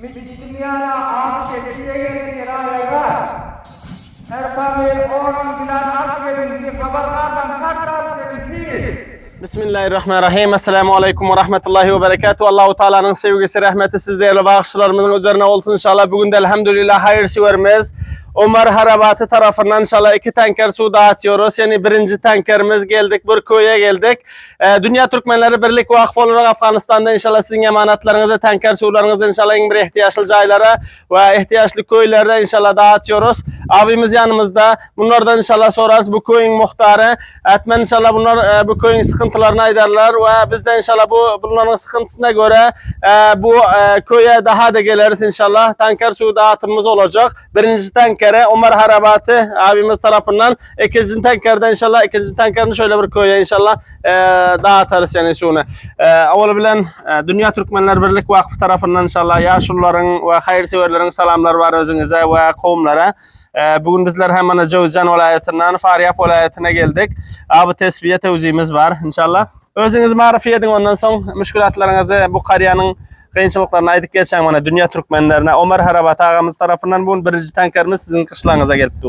Dünyana ağaç geçtiğe kiralayarak Erkamil oğlan bilen askerin kabarlardan saklar sevinci. Bismillahirrahmanirrahim. Esselamu aleyküm ve rahmetullahi ve berekatuhu. Allahu Teala'nın sevgisi, rahmeti siz değerli bağışçılarımızın üzerine olsun inşallah. Bugün de elhamdülillah hayırseverimiz Ömer Harabatı tarafından inşallah 2 tanker su dağıtıyoruz. Yani birinci tankerimiz geldik, bir köye geldik. Dünya Türkmenleri Birlik Vakfı olarak Afganistan'da inşallah sizin emanetlerinizi, tanker sularınızı inşallah en bir ihtiyaçlı caylara ve ihtiyaçlı köylerde inşallah dağıtıyoruz. Abimiz yanımızda. Bunlardan inşallah sorarız. Bu köyün muhtarı. Etmen inşallah bunlar bu köyün sıkıntılarını aydarlar ve biz de inşallah bunların sıkıntısına göre bu köye daha da geliriz inşallah. Tanker su dağıtımımız olacak. Birinci tanker Ömer Harabatı abimiz tarafından, ikinci tankerden inşallah ikinci tankerini şöyle bir köye inşallah dağıtarız yani suyunu. Avval bilen Dünya Türkmenler Birlik Vakfı tarafından inşallah yaşlıların ve hayırseverlerin salamlar var özünüze ve kavimlere. Bugün bizler hemen Cevizcan vilayetinden Faryap vilayetine geldik. Abi tesbiye tevziyimiz var inşallah. Özünüz marifi edin, ondan sonra müşkülatlarınızı bu kariyanın kıyınçılıklarına aydık geçen bana Dünya Türkmenlerine Ömer Harabat ağamız tarafından bugün birinci tankerimiz sizin kışlağınıza gelipti.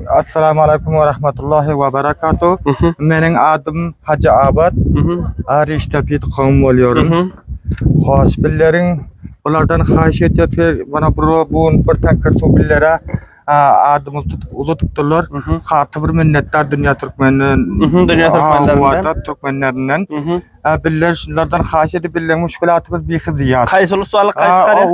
Assalamu alaikum ve rahmetullahi ve berekatuhu. Menin adım Hacı Abad. Ariştepit kavim oluyorum. Hoş billerin onlardan haş etiyatı bana bugün bir tanker su billere adımı uzattılar. Kartı bir minnettar Dünya Türkmenlerinden. Dünya Türkmenlerinden. Biller şunlardan haş edip billerin müşkülatımız bir hıziyat. Kayısı ulusualık, kayısı kariye?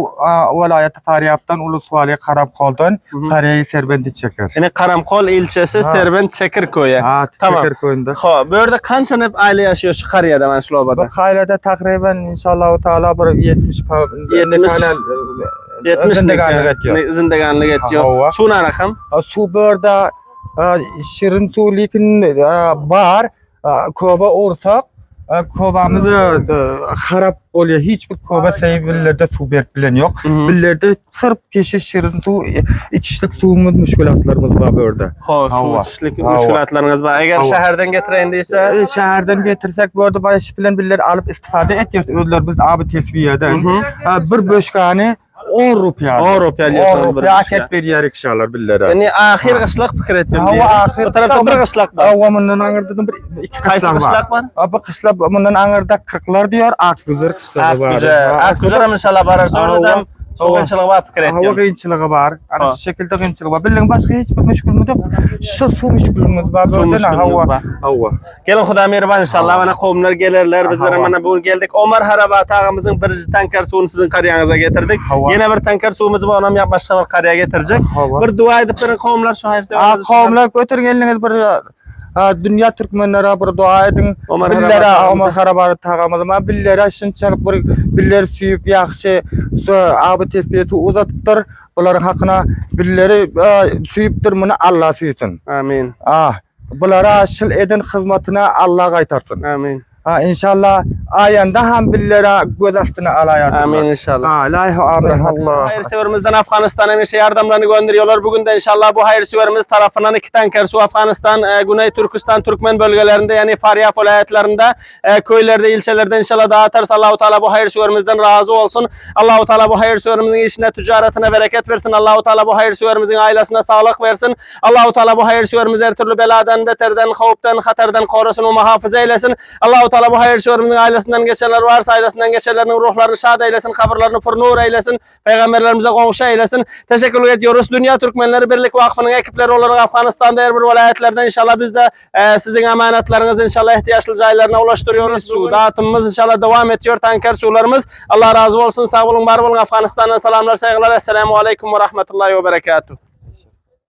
Vilayeti Faryap'tan Ulusualı'ya Karamkol'dan Kariye'yi Serbenti Çekir. Yani Karamkol ilçesi Serbent Çekir köyü. Tamam. Çekir köyünde. Böyle kança hep aile yaşıyor şu Kariye'de ben şu obada? Bu ailede takriben inşallah Teala bir 70 zindeganlık etiyor. Su ne rakam? Su burada şirin su likin var. Koba ortak. Kovamızı harap oluyor. Hiçbir kova sayıvillerde su bilen yok. Billerde sırf keşi şirin su, içişlik suyumuz müşkülatlarımız var burada. Su içişlik müşkülatlarınız var. Eğer şehirden getirendiyse? Şehirden getirsek bu arada bayağı bilen biller alıp istifade ediyoruz. Özler biz abi tesviyeden. Bir böşkani 10 rupiya. 10 rupiya diyorsunuz bir paket bir yer ikşalar billere. Yani ahir kışlak fikir ediyorum diye. O tarafta bir kışlak var. Hava bundan anırda bir iki kışlak var. Abi kışlak bundan anırda 40'lar diyor. Akgüzer kışlak var. Akgüzer inşallah bararsa oradan soğukçılığı var fikir ediyorum. Hava kıyınçılığı var. Şu şekilde kıyınçılığı var. Bilin başka hiçbir müşkülümüz yok. Şu su müşkülümüz var. Su müşkülümüz var. Gelin Xuda mehriban inşallah. Bana kavimler gelirler. Bizler bana bugün geldik. Ömer Harabat ağamızın birinci tanker suyunu sizin kariyanıza getirdik. Yine bir tanker suyumuz var. Onu başka bir karıya getirecek. Bir dua edip verin kavimler şu hayırseveriniz. Kavimler götürün eliniz bir Dünya Türkmenlere bir dua edin. Billere Ömer Harabat ağamızın billere şunçalık bir biller suyup yaxşı abi tesbihati uzatıptır. Bunların hakkına billeri suyuptur bunu Allah suyusun. Amin. Bunlara şıl edin hizmetine Allah kaytarsın. Amin. İnşallah ayanda hem billere göz astına alayatırlar. Amin inşallah. Amin. Hayırseverimizden Afganistan'a bir şey yardımlarını gönderiyorlar. Bugün de inşallah bu hayırseverimiz tarafından 2 tanker su Afganistan, Güney Türkistan, Türkmen bölgelerinde yani Faryap vilayetlerinde, köylerde, ilçelerde inşallah dağıtarsa Allah-u Teala bu hayırseverimizden razı olsun. Allah-u Teala bu hayırseverimizin işine, ticaretine bereket versin. Allah-u Teala bu hayırseverimizin ailesine sağlık versin. Allah-u Teala bu hayırseverimizi her türlü beladan, beterden, havuptan, hatardan korusun ve muhafaza eylesin. Allah-u Teala bu hayırseverimizin ailesinden geçenler varsa ailesinden geçenlerin ruhlarını şad eylesin, kabirlerini nur eylesin, peygamberlerimize komşu eylesin. Teşekkür ediyoruz. Dünya Türkmenleri Birlik Vakfı'nın ekipleri olarak Afganistan'da her bir vilayetlerden inşallah biz de sizin emanetlerinizi inşallah ihtiyaçlı caylarına ulaştırıyoruz. Su dağıtımımız inşallah devam ediyor. Tanker sularımız. Allah razı olsun. Sağ olun, var olun. Afganistan'dan selamlar, saygılar. Esselamu aleyküm ve rahmetullahi ve berekatuhu.